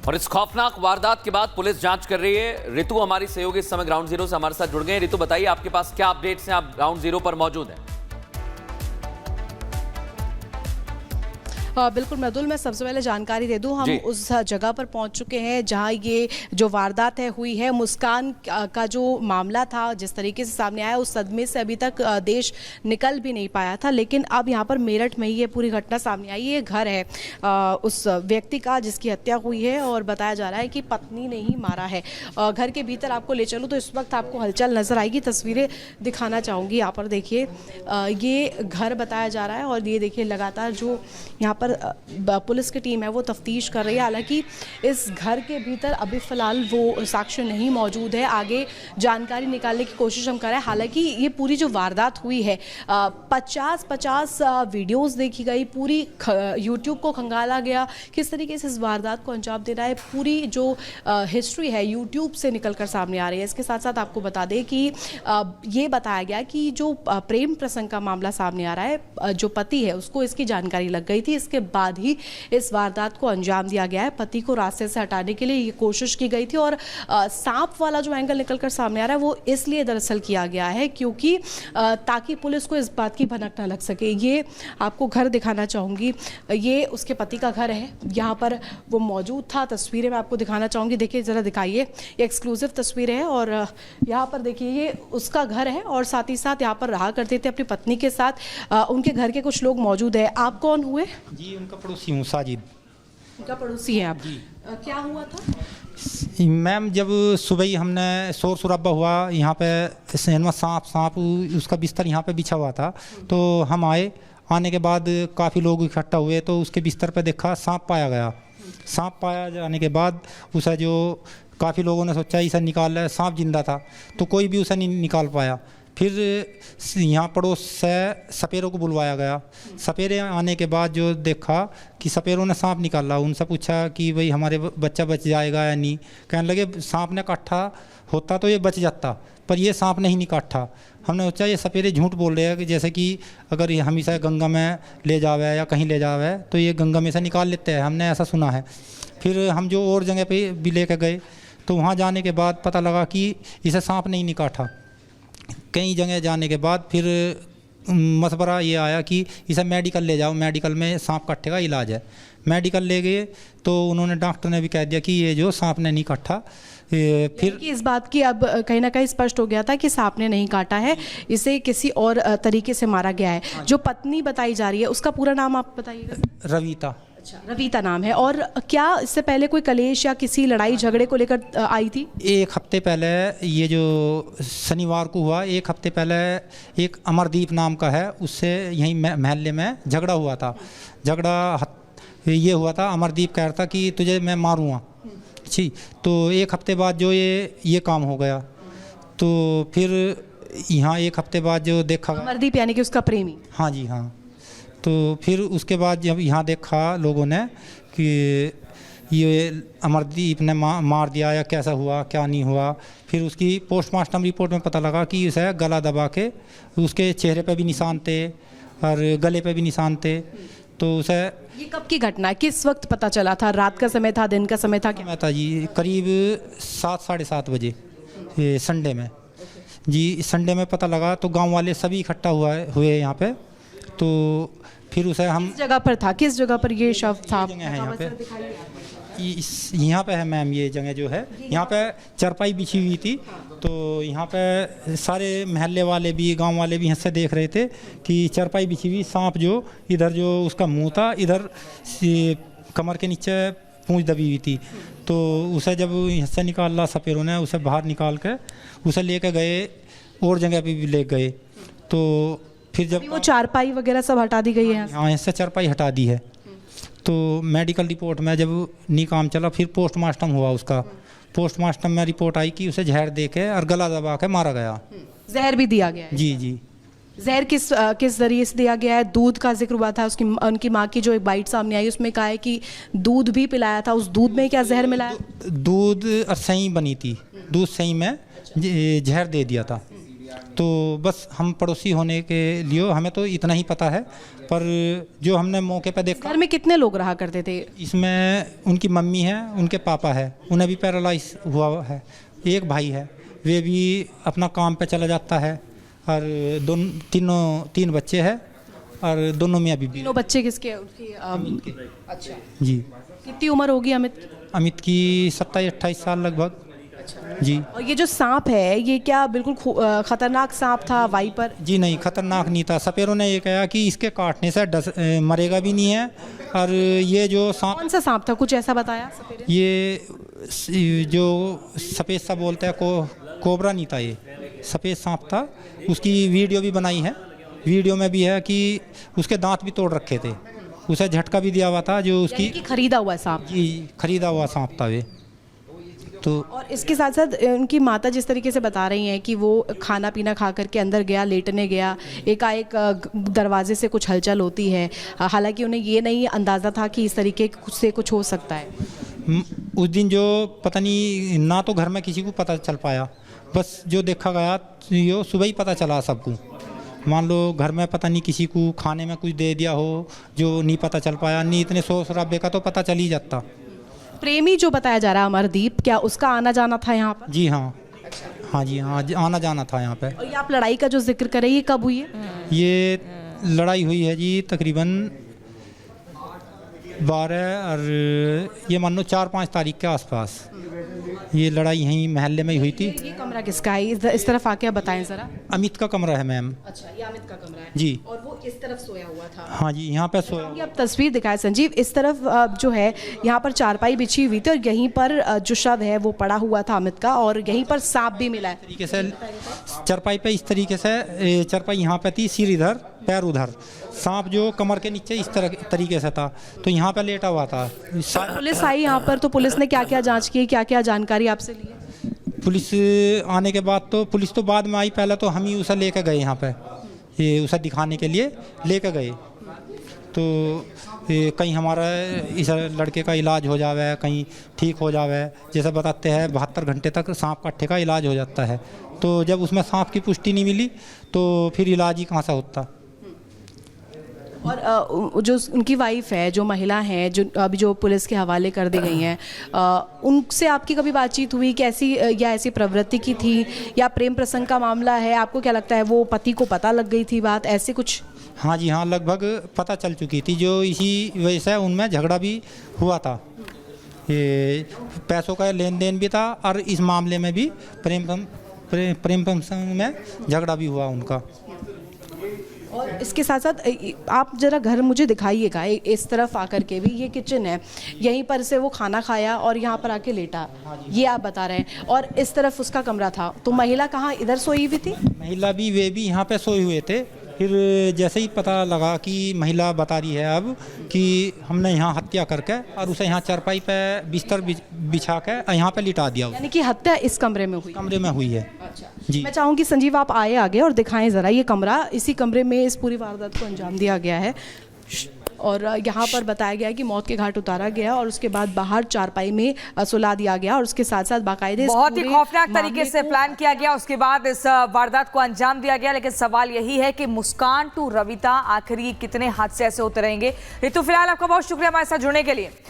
और इस खौफनाक वारदात के बाद पुलिस जांच कर रही है। ऋतु हमारी सहयोगी इस समय ग्राउंड जीरो से हमारे साथ जुड़ गए हैं। ऋतु बताइए, आपके पास क्या अपडेट्स हैं? आप ग्राउंड जीरो पर मौजूद हैं। बिल्कुल मृदुल, मैं सबसे पहले जानकारी दे दूं, हम उस जगह पर पहुंच चुके हैं जहां ये जो वारदात है हुई है। मुस्कान का जो मामला था जिस तरीके से सामने आया, उस सदमे से अभी तक देश निकल भी नहीं पाया था, लेकिन अब यहां पर मेरठ में ही ये पूरी घटना सामने आई। ये घर है उस व्यक्ति का जिसकी हत्या हुई है और बताया जा रहा है कि पत्नी ने ही मारा है। घर के भीतर आपको ले चलूँ तो इस वक्त आपको हलचल नजर आएगी, तस्वीरें दिखाना चाहूँगी। यहाँ पर देखिए, ये घर बताया जा रहा है और ये देखिए लगातार जो यहाँ पर पुलिस की टीम है वो तफ्तीश कर रही है। हालांकि इस घर के भीतर अभी फ़िलहाल वो साक्ष्य नहीं मौजूद है, आगे जानकारी निकालने की कोशिश हम कर रहे हैं। हालांकि ये पूरी जो वारदात हुई है, 50 वीडियोस देखी गई, पूरी यूट्यूब को खंगाला गया किस तरीके से इस वारदात को अंजाम देना है। पूरी जो हिस्ट्री है यूट्यूब से निकल कर सामने आ रही है। इसके साथ साथ आपको बता दें कि ये बताया गया कि जो प्रेम प्रसंग का मामला सामने आ रहा है, जो पति है उसको इसकी जानकारी लग गई थी, इसके बाद ही इस वारदात को अंजाम दिया गया है। पति को रास्ते से हटाने के लिए ये कोशिश की गई थी और सांप वाला जो एंगल निकलकर सामने आ रहा है वो इसलिए दरअसल किया गया है क्योंकि ताकि पुलिस को इस बात की भनक ना लग सके। ये आपको घर दिखाना चाहूँगी, ये उसके पति का घर है, यहाँ पर वो मौजूद था। तस्वीरें मैं आपको दिखाना चाहूँगी, देखिए ज़रा दिखाइए, ये एक्सक्लूसिव तस्वीरें हैं और यहाँ पर देखिए ये उसका घर है और साथ ही साथ यहाँ पर रहा करते थे अपनी पत्नी के साथ। उनके घर के कुछ लोग मौजूद हैं। आप कौन हुए? जी, उनका पड़ोसी हूँ, साजिद। उनका पड़ोसी हैं आप? जी। क्या हुआ था मैम? जब सुबह ही हमने शोर शराबा हुआ, यहाँ पे सांप उसका बिस्तर यहाँ पे बिछा हुआ था, तो हम आने के बाद काफ़ी लोग इकट्ठा हुए तो उसके बिस्तर पे देखा सांप पाया गया। सांप पाया जाने के बाद उसे जो काफ़ी लोगों ने सोचा इसे निकाल रहा है, सांप जिंदा था तो कोई भी उसे नहीं निकाल पाया। फिर यहाँ पड़ोस से सपेरों को बुलवाया गया। सपेरे आने के बाद जो देखा कि सपेरों ने सांप निकाला, उनसे पूछा कि भाई हमारे बच्चा बच जाएगा या नहीं। कहने लगे सांप ने काटा होता तो ये बच जाता, पर ये सांप नहीं काटा। हमने सोचा ये सपेरे झूठ बोल रहे हैं कि जैसे कि अगर ये हमेशा गंगा में ले जावे या कहीं ले जावे तो ये गंगा में से निकाल लेते हैं, हमने ऐसा सुना है। फिर हम जो और जगह पे भी लेकर गए तो वहाँ जाने के बाद पता लगा कि इसे सांप नहीं काटा। कई जगह जाने के बाद फिर मशवरा ये आया कि इसे मेडिकल ले जाओ, मेडिकल में सांप काटने का इलाज है। मेडिकल ले गए तो उन्होंने, डॉक्टर ने भी कह दिया कि ये जो सांप ने नहीं काटा। फिर इस बात की अब कहीं ना कहीं स्पष्ट हो गया था कि सांप ने नहीं काटा है, इसे किसी और तरीके से मारा गया है। जो पत्नी बताई जा रही है उसका पूरा नाम आप बताइएगा। रवीता। अच्छा, रवीता नाम है। और क्या इससे पहले कोई कलेश या किसी लड़ाई झगड़े को लेकर आई थी? एक हफ्ते पहले, ये जो शनिवार को हुआ, एक हफ्ते पहले एक अमरदीप नाम का है, उससे यहीं महल्ले में झगड़ा हुआ था। झगड़ा ये हुआ था, अमरदीप कह रहा था कि तुझे मैं मारूँगा। जी, तो एक हफ्ते बाद जो ये काम हो गया, तो फिर यहाँ एक हफ्ते बाद जो देखा, अमरदीप यानी कि उसका प्रेमी? हाँ जी, हाँ। तो फिर उसके बाद जब यहाँ देखा लोगों ने कि ये अमरदीप ने मार दिया या कैसा हुआ क्या नहीं हुआ, फिर उसकी पोस्टमार्टम रिपोर्ट में पता लगा कि उसे गला दबा के, उसके चेहरे पे भी निशान थे और गले पे भी निशान थे। तो उसे, ये कब की घटना है? किस वक्त पता चला था? रात का समय था, दिन का समय था? क्या था जी? करीब 7 साढ़े 7 बजे संडे में। जी, संडे में पता लगा तो गांव वाले सभी इकट्ठा हुए यहाँ पे। तो फिर उसे हम, किस जगह पर था? किस जगह पर ये शव था? जगह है यहाँ पे, यहाँ पे है मैम, ये जगह जो है यहाँ पे चरपाई बिछी हुई थी। तो यहाँ पे सारे महल्ले वाले भी, गांव वाले भी यहाँ से देख रहे थे कि चरपाई बिछी हुई, सांप जो इधर जो उसका मुंह था, इधर कमर के नीचे पूंछ दबी हुई थी। तो उसे जब यहाँ से निकाला सपेरों ने, उसे बाहर निकाल के उसे लेके गए और जगह पे भी ले गए। तो फिर जब वो चारपाई वगैरह सब हटा दी गई है? हाँ, यहाँ से चारपाई हटा दी है। तो मेडिकल रिपोर्ट में जब नहीं काम चला, फिर पोस्टमार्टम हुआ उसका। पोस्टमार्टम में रिपोर्ट आई कि उसे जहर दे के और गला दबा के मारा गया। जहर भी दिया गया है? जी जी। जहर किस जरिए से दिया गया है? दूध का जिक्र हुआ था, उनकी माँ की जो एक बाइट सामने आई उसमें कहा है कि दूध भी पिलाया था। उस दूध में क्या जहर मिला है? दूध और सही बनी थी, दूध सही में जहर दे दिया था। तो बस हम पड़ोसी होने के लिए हमें तो इतना ही पता है, पर जो हमने मौके पर देखा, घर में कितने लोग रहा करते थे? इसमें उनकी मम्मी है, उनके पापा है, उन्हें भी पैरालाइज हुआ है, एक भाई है, वे भी अपना काम पे चला जाता है, और तीन बच्चे हैं, और दोनों में अभी भी। तीनों बच्चे किसके? अमित के। अच्छा, जी। कितनी उम्र होगी अमित की? अमित की 27-28 साल लगभग। जी। और ये जो सांप है, ये क्या बिल्कुल खतरनाक सांप था, वाइपर? जी नहीं, खतरनाक नहीं था। सपेरों ने ये कहा कि इसके काटने से मरेगा भी नहीं है, और ये जो सांप। कौन सा सांप था, कुछ ऐसा बताया सपेरे? ये जो सफ़ेद सा बोलते हैं कोबरा नहीं था, ये सफ़ेद सांप था। उसकी वीडियो भी बनाई है, वीडियो में भी है कि उसके दांत भी तोड़ रखे थे, उसे झटका भी दिया हुआ था जो उसकी। यानी कि खरीदा हुआ सांप? जी, खरीदा हुआ सांप था वे तो। और इसके साथ साथ उनकी माता जिस तरीके से बता रही हैं कि वो खाना पीना खा करके अंदर गया, लेटने गया, एकाएक दरवाजे से कुछ हलचल होती है, हालांकि उन्हें ये नहीं अंदाज़ा था कि इस तरीके से कुछ हो सकता है। उस दिन जो पता नहीं, ना तो घर में किसी को पता चल पाया, बस जो देखा गया यो सुबह ही पता चला सबको। मान लो घर में पता नहीं किसी को खाने में कुछ दे दिया हो, जो नहीं पता चल पाया, नहीं इतने शोर शराबे का तो पता चल ही जाता। प्रेमी जो बताया जा रहा है अमरदीप, क्या उसका आना जाना था यहाँ पर? जी हाँ, हाँ जी हाँ, आना जाना था यहाँ पे। और ये आप लड़ाई का जो जिक्र कर रहे हैं, ये कब हुई है? ये लड़ाई हुई है जी तकरीबन 12 और ये मान लो 4-5 तारीख के आसपास ये लड़ाई यहीं मोहल्ले में ही हुई थी। ये कमरा किसका है? इस तरफ आके आप बताएं ज़रा। अमित का कमरा है मैम। अच्छा, ये अमित का कमरा है जी। और वो इस तरफ सोया हुआ था? हाँ जी, यहाँ पे सोया। ये आप तस्वीर दिखाएं संजीव, इस तरफ जो है यहाँ पर चारपाई बिछी हुई थी, और यहीं पर जो शव है वो पड़ा हुआ था अमित का, और यहीं पर सांप भी मिला है। तरीके से चरपाई पे इस तरीके से चरपाई यहाँ पे थी, सिर इधर पैर उधर, सांप जो कमर के नीचे इस तरह तरीके से था, तो यहाँ पे लेटा हुआ था। पुलिस आई यहाँ पर, तो पुलिस ने क्या क्या जांच की, क्या क्या जानकारी आपसे ली? पुलिस आने के बाद तो पुलिस तो बाद में आई, पहले तो हम ही उसे लेके गए यहाँ पे, ये उसे दिखाने के लिए लेके गए, तो कहीं हमारा इस लड़के का इलाज हो जावे, कहीं ठीक हो जावे। जैसे बताते हैं 72 घंटे तक सांप काट्ठे का इलाज हो जाता है, तो जब उसमें सांप की पुष्टि नहीं मिली तो फिर इलाज ही कहाँ से होता। और जो उनकी वाइफ है, जो महिला हैं, जो अभी जो पुलिस के हवाले कर दी गई हैं, उनसे आपकी कभी बातचीत हुई? कैसी या ऐसी प्रवृत्ति की थी, या प्रेम प्रसंग का मामला है? आपको क्या लगता है, वो पति को पता लग गई थी बात, ऐसे कुछ? हाँ जी हाँ, लगभग पता चल चुकी थी, जो इसी वजह से उनमें झगड़ा भी हुआ था। ये पैसों का लेन देन भी था, और इस मामले में भी प्रेम प्रसंग में झगड़ा भी हुआ उनका। और इसके साथ साथ आप ज़रा घर मुझे दिखाइएगा, इस तरफ आकर के भी ये किचन है, यहीं पर से वो खाना खाया और यहाँ पर आके लेटा, ये आप बता रहे हैं, और इस तरफ उसका कमरा था। तो महिला कहाँ, इधर सोई हुई थी? महिला भी, वे भी यहाँ पे सोए हुए थे। फिर जैसे ही पता लगा कि महिला बता रही है अब कि हमने यहाँ हत्या करके और उसे यहाँ चारपाई पे बिस्तर बिछा के यहाँ पे लिटा दिया, यानी कि हत्या इस कमरे में हुई? कमरे में हुई है। अच्छा जी। मैं चाहूँगी संजीव आप आए आगे और दिखाएं ज़रा ये कमरा, इसी कमरे में इस पूरी वारदात को अंजाम दिया गया है, और यहाँ पर बताया गया है कि मौत के घाट उतारा गया और उसके बाद बाहर चारपाई में सुला दिया गया, और उसके साथ साथ बाकायदे बहुत ही खौफनाक तरीके से प्लान किया गया, उसके बाद इस वारदात को अंजाम दिया गया। लेकिन सवाल यही है कि मुस्कान टू रविता आखिर कितने हादसे ऐसे होते रहेंगे। ऋतु, फिलहाल आपका बहुत शुक्रिया हमारे साथ जुड़ने के लिए।